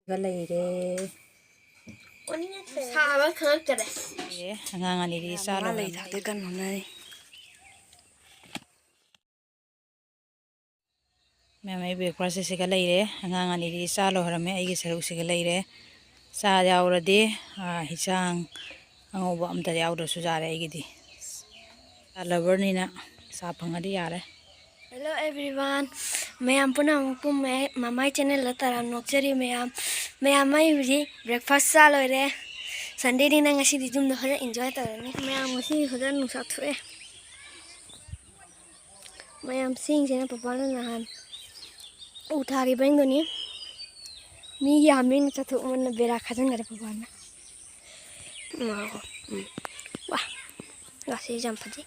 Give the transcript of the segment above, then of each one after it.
ก็เลยเด้ชาบ้าเคิร์กจะได้งานนี้ดีซาเลยถ่ายด้วยกันหมดเลยแม่ไม่เบรกพอสิสิก็เลยเด้งานนี้ดีซาโลหะแม่ไอ้กิสรุสิก็เลยเด้ซายาวระดีฮิซังเอาบ่อมแต่ยาวดูสุจาระไอ้กิดีซาลเวอร์นี่นะซาพังอดียาระ Hello everyone मैं पुनः आपको मैं मामा चैनल लतारा नोक्चरी मैं आमाई हुई ब्रेकफास्ट साल हो रहे संडे दिन ngasi di jum dah enjoy tarani मैं am ngasi hoda nusa thue मैं am sing sena papa na nahan uthari bang doni mi yamin cha thu mon bera khajan gare papa na ma wah ngasi jam phaji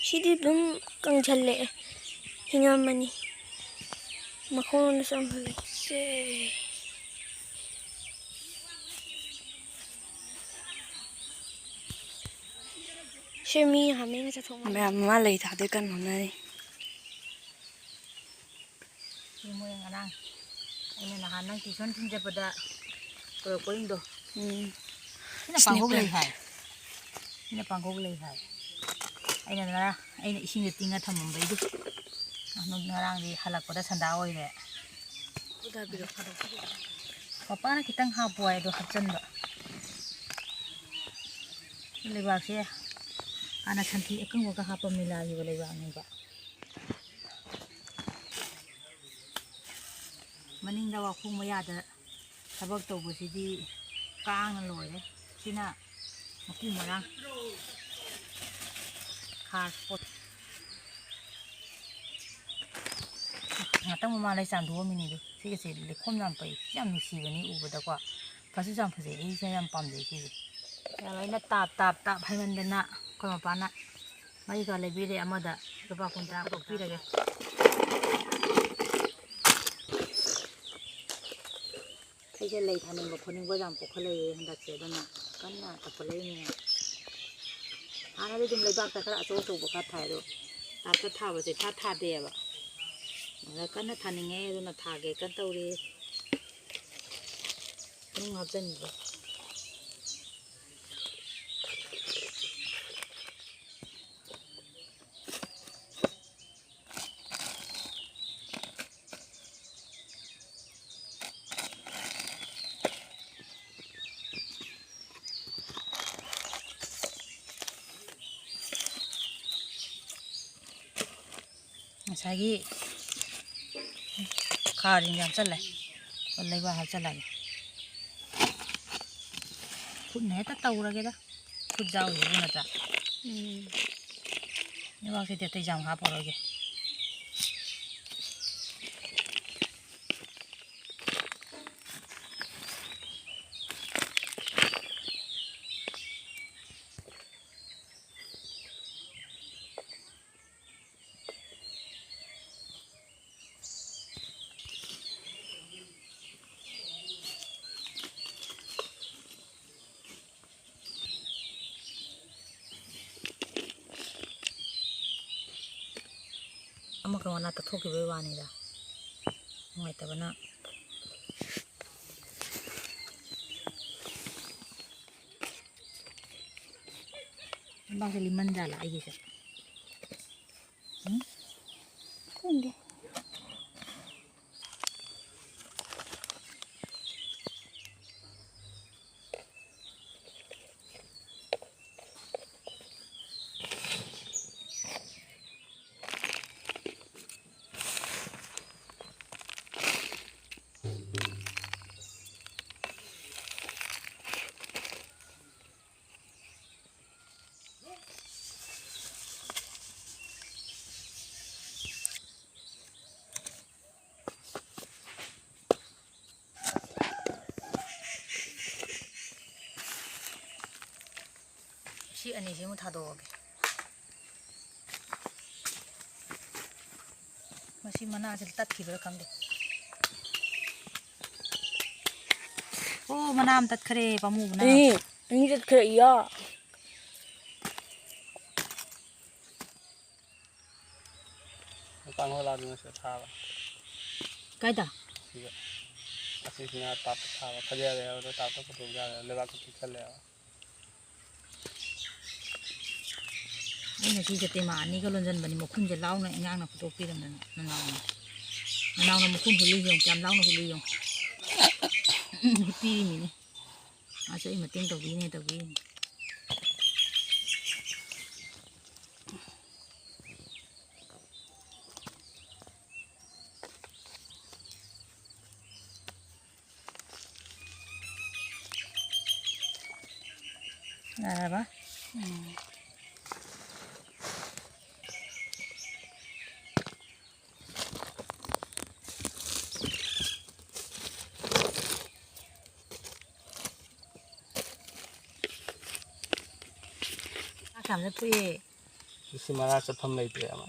시디 좀 깡잘래 hingamani makhon samhali se shemi hame na chathong mẹ mà lấy thả tới căn hôm nay đi mua yang anang ini nak anang tisun tinja pada berpoin do ini pangkok leh hai ini pangkok leh hai ini nara ini ising tinggal thamam bai du anu ngarang di halak pada sanda oi le udah biru papa na kitang hapuai do hapjan do lebak se ana santi ekang waga hapa mila gi lebak ni ba maning da wa khung ma ya da sabak to bu si di kang na loi le sina maki marang khar pot ngatang ma lai chan do mi ni do si ke se le khom jam pai yam ni si ba ni u ba da kwa phasu jam phase ei se yam pam de ki ya lai na tap hai man da na ko ma pa na mai ga le bi de amada rupa kunta ko pi rageไอ้เจเลยทานเองกับคนนึงก็จำปกเขาเลยมันดัดเสียด้วยนะกันน่ะกับคนเลยเนี่ยอันนี้ดึงเลยบ้างแต่ก็โซ่โซ่บุกถ่ายดูตาก็ท่าว่าจะท่าเดียบอ่ะแล้วก็น่าทานยังไงดูน่าท่าเกกันเต้าเลยต้องหับจันอยู่ใช่กี่ข้าวยังจัดเลยอะไรบ้างจัดเลยคุณไหนตะเต่าอะไรกันคุณเจ้าอยู่นะจ๊ะนี่ว่าสิเดี๋ยวตีจำหาพอเลย ama ka wana ta thoki be wani da ngai ta bana bang se liman jala ai se kunde si ani si mu tha do ge masi mana se tat ki ber kham de o manam tat khare pamu na ni tat khare ya tăng hơi là đừng sợ thà ꯀꯥꯏꯗ ꯑꯁꯤꯁꯤꯅ ꯇꯥꯞꯇ ꯊꯥꯕ ꯐꯖꯔꯦ ꯑꯗꯣ ꯇꯥꯞꯇ ꯄꯨꯊꯣꯛ ꯌꯥꯔꯦ ꯂꯩꯕꯥꯛꯇ ꯄꯤꯛꯁꯜꯂꯦꯕ ꯑꯩꯅ ꯁꯤꯁꯦ ꯇꯦꯃꯥ ꯑꯅꯤꯒ ꯂꯣꯟꯁꯤꯟꯕꯅꯤ ꯃꯈꯨꯟꯁꯦ ꯂꯥꯎꯅ ꯏꯉꯥꯡꯅ ꯐꯨꯠꯇꯣꯛꯄꯤꯔꯝꯗꯅ ꯅꯅꯥꯎꯅ ꯃꯈꯨꯟ ꯍꯨꯜꯂꯤ ꯌꯦꯡꯉꯨ ꯀꯌꯥꯝ ꯂꯥꯎꯅ ꯍꯨꯜꯂꯤ ꯌꯦꯡꯉꯨ ꯄꯤꯔꯤꯃꯤꯅꯦ ꯃꯥꯁꯨ ꯑꯩ ꯃꯇꯦꯡ ꯇꯧꯕꯤꯅꯦ ꯇꯧꯕꯤꯔꯤꯅꯤ ꯌꯥꯔꯕ ꯀꯌꯥꯝ ꯆꯠꯄꯨꯏ ꯁꯤ ꯃꯔꯥ ꯆꯠꯐꯝ ꯂꯩꯇ꯭ꯔꯦ ꯑꯃ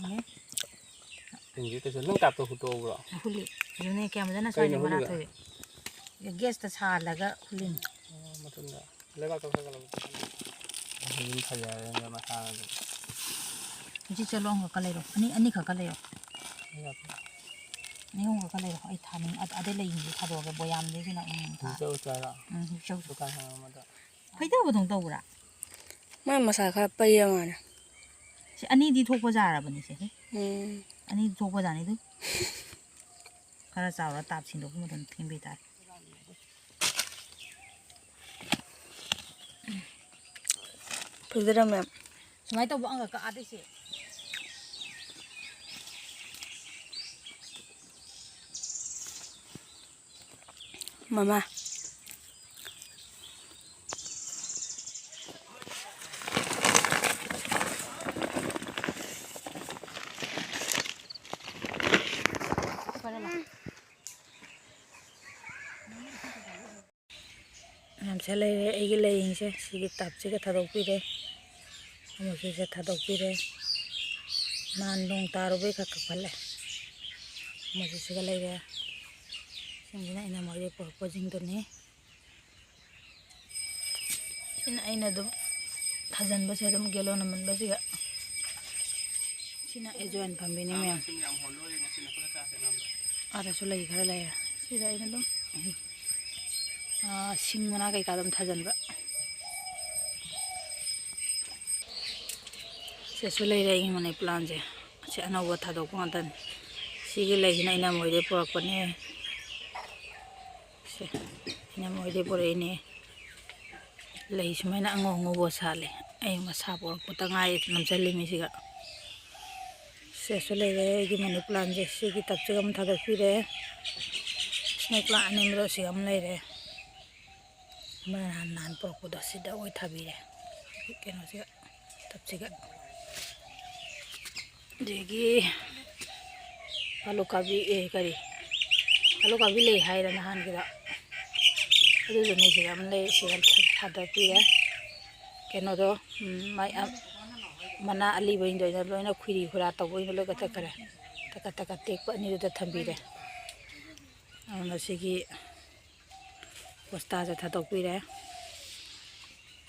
ꯇꯤꯡꯁꯤ ꯀꯩꯁꯨ ꯅꯪ ꯇꯥꯞꯇ ꯍꯨꯠꯇꯣꯛꯎꯕ꯭ꯔꯣ ꯍꯨꯜꯂꯤ ꯑꯗꯨꯅꯦ ꯀꯌꯥꯝ ꯐꯖꯅ ꯁꯥꯏꯅ ꯃꯔꯥ ꯊꯣꯛꯏ ꯒꯦꯁꯇ ꯁꯥꯍꯜꯂꯒ ꯍꯨꯜꯂꯤꯅꯤ ꯃꯇꯨꯡꯗ ꯂꯩꯕꯥꯛꯇ ꯈꯔ ꯑꯗꯨꯝ ꯐꯖꯔꯦ ꯃꯁꯥꯅ ꯑꯗꯨꯝ ꯍꯧꯖꯤꯛ ꯆꯠꯂꯣ ꯈꯛꯀ ꯂꯩꯔꯣ ꯑꯅꯤ ꯈꯛꯀ ꯂꯩꯔꯣ ꯑꯅꯤ ꯈꯛꯀ ꯂꯩꯔꯣ ꯑꯩ ꯊꯥꯅꯤꯡ ꯑꯗꯩ ꯂꯩꯁꯤꯡꯁꯦ ꯊꯥꯗꯣꯛꯑꯒꯦ ꯕꯣꯌꯥꯝꯗꯒꯤꯁꯤꯅ ꯐꯩꯗꯕꯗꯧ ꯇꯧꯕ꯭ꯔꯥ ꯃꯥ ꯃꯁꯥ ꯈꯔ ꯄꯩꯔ ꯃꯥꯅ ꯁꯤ ꯑꯅꯤꯗꯤ ꯊꯣꯛꯄ ꯌꯥꯔꯕꯅꯤ ꯁꯦ ꯑꯅꯤꯗꯤ ꯊꯣꯛꯄ ꯖꯥꯠꯅꯤ ꯑꯗꯨ ꯈꯔ ꯆꯥꯎꯔ ꯇꯥꯞ ꯁꯤꯟꯗꯣꯛꯄ ꯃꯇꯝꯗ ꯊꯦꯡꯕꯤ ꯇꯥꯔꯦ ꯐꯖꯔ ꯃꯌꯥꯝ ꯁꯨꯃꯥꯏꯅ ꯇꯧꯕ ꯑꯪꯒ ꯀꯛꯑꯗꯩꯁꯦ ꯃꯃꯥ ꯃꯌꯥꯝꯁꯦ ꯂꯩꯔꯦ ꯑꯩꯒꯤ ꯂꯩꯌꯤꯡꯁꯦ ꯁꯤꯒꯤ ꯇꯥꯞꯁꯤꯒ ꯊꯥꯗꯣꯛꯄꯤꯔꯦ ꯑꯃꯁꯤꯁꯦ ꯊꯥꯗꯣꯛꯄꯤꯔꯦ ꯅꯍꯥꯟ ꯅꯣꯡ ꯇꯥꯔꯨꯕꯩ ꯈꯔ ꯀꯛꯐꯜꯂꯦ ꯑꯃꯁꯤꯒ ꯂꯩꯔꯦ ꯁꯤꯡꯁꯤꯅ ꯑꯩꯅ ꯃꯣꯏꯗꯩ ꯄꯨꯔꯛꯄꯁꯤꯡꯗꯨꯅꯤ ꯁꯤꯅ ꯑꯩꯅ ꯑꯗꯨꯝ ꯊꯥꯖꯤꯟꯕꯁꯦ ꯑꯗꯨꯝ ꯒꯦꯂꯣꯟ ꯑꯃꯟꯕꯁꯤꯒ ꯁꯤꯅ ꯑꯦꯖꯋꯥꯏꯟ ꯄꯥꯝꯕꯤꯅꯤ ꯃꯌꯥꯝ ꯑꯥꯗꯁꯨ ꯂꯩ ꯈꯔ ꯂꯩꯔꯦ ꯁꯤꯗ ꯑꯩꯅ ꯑꯗꯨꯝ ꯁꯤꯡ ꯃꯅꯥ ꯀꯩꯀꯥ ꯑꯗꯨꯝ ꯊꯥꯖꯤꯟꯕ ꯁꯤꯁꯨ ꯂꯩꯔꯦ ꯑꯩꯒꯤ ꯃꯅꯤ ꯄ꯭ꯂꯥꯟꯁꯦ ꯁꯤ ꯑꯅꯧꯕ ꯊꯥꯗꯣꯛꯄ ꯉꯥꯛꯇꯅꯤ ꯁꯤꯒꯤ ꯂꯩꯁꯤꯅ ꯑꯩꯅ ꯃꯣꯏꯗꯩ ꯄꯨꯔꯛꯄꯅꯦ ꯁꯦ ꯑꯩꯅ ꯃꯣꯏꯗꯩ ꯄꯨꯔꯛꯏꯅꯦ ꯂꯩ ꯁꯨꯃꯥꯏꯅ ꯑꯉꯧ ꯑꯉꯧꯕ ꯁꯥꯠꯂꯦ ꯑꯩ ꯃꯁꯥ ꯄꯣꯔꯛꯄꯇ ꯉꯥꯏ ꯅꯝꯁꯤꯜꯂꯤꯃꯤꯁꯤꯒ ꯁꯤꯁꯨ ꯂꯩꯔꯦ ꯑꯩꯒꯤ ꯃꯅꯤ ꯄ꯭ꯂꯥꯟꯁꯦ ꯁꯤꯒꯤ ꯇꯞꯁꯤꯒ ꯑꯃ ꯊꯥꯗꯣꯛꯄꯤꯔꯦ ꯁ꯭ꯅꯦꯛ ꯄ꯭ꯂꯥꯟ ꯑꯅꯤꯡꯕꯗꯣ ꯁꯤꯒ ꯑꯃ ꯂꯩꯔꯦ ꯅꯍꯥꯟ ꯄꯨꯔꯛꯄꯗꯣ ꯁꯤꯗ ꯑꯣꯏ ꯊꯥꯕꯤꯔꯦ ꯀꯩꯅꯣꯁꯤꯒ ꯇꯞꯁꯤꯒ ꯑꯗꯒꯤ ꯑꯂꯨ ꯀꯥꯕꯤ ꯀꯔꯤ ꯑꯂꯨ ꯀꯥꯕꯤ ꯂꯩ ꯍꯥꯏꯔ ꯅꯍꯥꯟꯒꯤꯗ ꯑꯗꯨꯗꯨꯅꯤ ꯁꯤꯒ ꯑꯃ ꯂꯩ ꯁꯤꯒ ꯊꯥꯗꯣꯛꯄꯤꯔꯦ ꯀꯩꯅꯣꯗꯣ ꯃꯅꯥ ꯑꯂꯤꯕꯁꯤꯡꯗꯣ ꯑꯩꯅ ꯂꯣꯏꯅ ꯈꯨꯏꯔꯤ ꯈꯨꯔꯥ ꯇꯧꯕꯁꯤꯡꯗꯣ ꯂꯣꯏ ꯀꯛꯊꯠꯈ꯭ꯔꯦ ꯇꯛꯀꯠ ꯇꯦꯛꯄ ꯑꯅꯤꯗꯨꯗ ꯊꯝꯕꯤꯔꯦ ꯑꯗꯨꯅ ꯁꯤꯒꯤ ꯄꯣꯁꯇꯥꯁꯦ ꯊꯥꯗꯣꯛꯄꯤꯔꯦ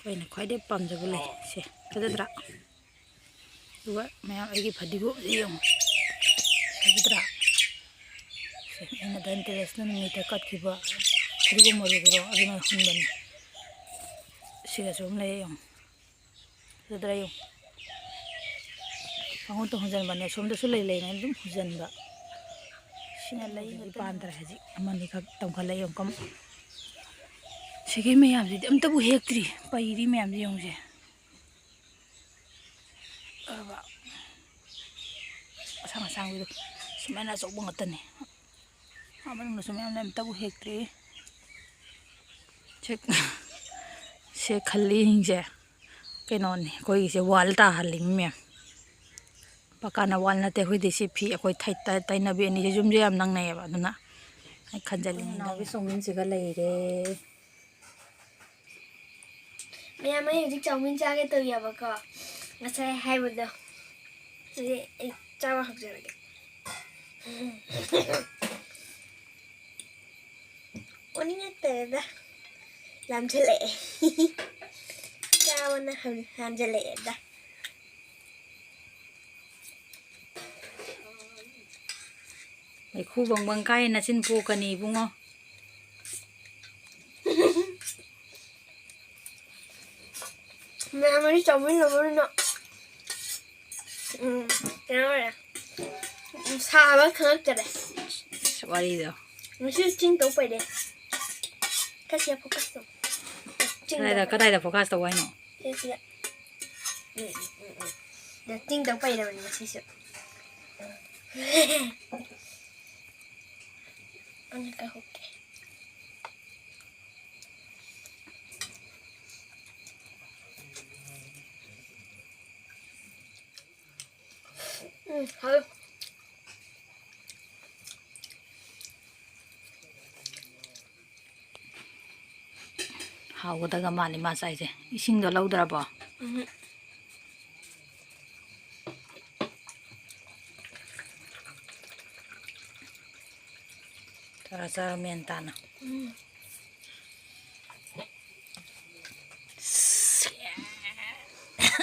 ꯑꯩꯅ ꯈ꯭ꯋꯥꯏꯗꯩ ꯄꯥꯝꯖꯕ ꯂꯩ ꯁꯦ ꯐꯖꯗ꯭ꯔꯥ ꯑꯗꯨꯒ ꯃꯌꯥꯝ ꯑꯩꯒꯤ ꯐꯗꯤꯒꯣꯝꯁꯦ ꯌꯦꯡꯉꯨ ꯐꯖꯗ꯭ꯔꯥ ꯁꯦ ꯑꯩꯅ ꯙꯟꯇꯦꯔꯦꯁ ꯅꯨꯃꯤꯠꯇ ꯀꯠꯈꯤꯕ ꯐꯗꯤꯒꯣꯝ ꯃꯔꯨꯗꯨꯔꯣ ꯑꯗꯨꯅ ꯍꯨꯟꯕꯅꯤ ꯁꯤꯒꯁꯨ ꯑꯃ ꯂꯩ ꯌꯦꯡꯉꯨ ꯐꯖꯗ꯭ꯔꯥ ꯌꯦꯡꯉꯨ ꯄꯪꯍꯨꯟꯇ ꯍꯨꯟꯖꯤꯟꯕꯅꯦ ꯁꯣꯝꯗꯁꯨ ꯂꯩ ꯂꯩꯅ ꯑꯗꯨꯝ ꯍꯨꯟꯖꯤꯟꯕ ꯁꯤꯅ ꯂꯩ ꯄꯥꯟꯗ꯭ꯔꯦ ꯍꯧꯖꯤꯛ ꯑꯃꯅꯤꯈꯛ ꯇꯝꯈꯠꯂ ꯌꯦꯡꯉꯨ ꯁꯤꯒꯤ ꯃꯌꯥꯝꯁꯤꯗꯤ ꯑꯝꯇꯕꯨ ꯍꯦꯛꯇ꯭ꯔꯤ ꯄꯩꯔꯤ ꯃꯌꯥꯝꯁꯦ ꯌꯦꯡꯉꯨꯁꯦ ꯑꯁꯥꯡ ꯑꯁꯥꯡꯕꯤꯗꯣ ꯁꯨꯃꯥꯏꯅ ꯑꯆꯧꯕ ꯉꯥꯛꯇꯅꯤ ꯃꯅꯨꯡꯗꯁꯨ ꯃꯌꯥꯝ ꯂꯩ ꯑꯝꯇꯕꯨ ꯍꯦꯛꯇ꯭ꯔꯤ ꯁꯦ ꯈꯜꯂꯤꯁꯤꯡꯁꯦ ꯀꯩꯅꯣꯅꯤ ꯑꯩꯈꯣꯏꯒꯤꯁꯦ ꯋꯥꯜ ꯇꯥꯍꯜꯂꯤꯃꯤ ꯃꯌꯥꯝ ꯄꯀꯥꯅ ꯋꯥꯜ ꯅꯠꯇꯦ ꯑꯩꯈꯣꯏꯗꯤ ꯁꯤ ꯐꯤ ꯑꯩꯈꯣꯏ ꯇꯩꯅꯕꯤ ꯑꯅꯤꯁꯦ ꯌꯨꯝꯁꯦ ꯌꯥꯝ ꯅꯪꯅꯩꯌꯦꯕ ꯑꯗꯨꯅ ꯑꯩ ꯈꯟꯖꯜꯂꯤꯅꯤ ꯅꯥꯎꯒꯤ ꯆꯧꯃꯤꯟꯁꯤꯒ ꯂꯩꯔꯦ ꯃꯌꯥꯝ ꯑꯩ ꯍꯧꯖꯤꯛ ꯆꯧꯃꯤꯟ ꯆꯥꯒꯦ ꯇꯧꯔꯤꯑꯕꯀꯣ ꯉꯁꯥꯏ ꯍꯥꯏꯕꯗꯣ ꯍꯧꯖꯤꯛ ꯑꯩ ꯆꯥꯕ ꯍꯧꯖꯔꯒꯦ ꯑꯣꯅꯤꯡꯉꯛꯇꯔꯦꯗ ꯂꯥꯝꯁꯤꯜꯂꯛꯑꯦ ꯆꯥꯕꯅ ꯍꯥꯟꯖꯜꯂꯛꯑꯦꯗ ไอ้คู่บางใกล้นะสิ้นปูกันนี่บุ้งอ๋อ Men han var inte av mina vänner. Det var det. Sava kan inte det. สวัสดีเด้อ Men så tänkte jag på det. Kanske jag på kassan. ก็ได้แต่โฟกัสตัวไว้เนาะ Det är det. Jag tänkte på det men jag ser så. Annika Hocke. Hallå. หาวก็ตะกมานี่มาใส่สิอีสิงก็เล่าดราบ่ตาซาเมนตานะ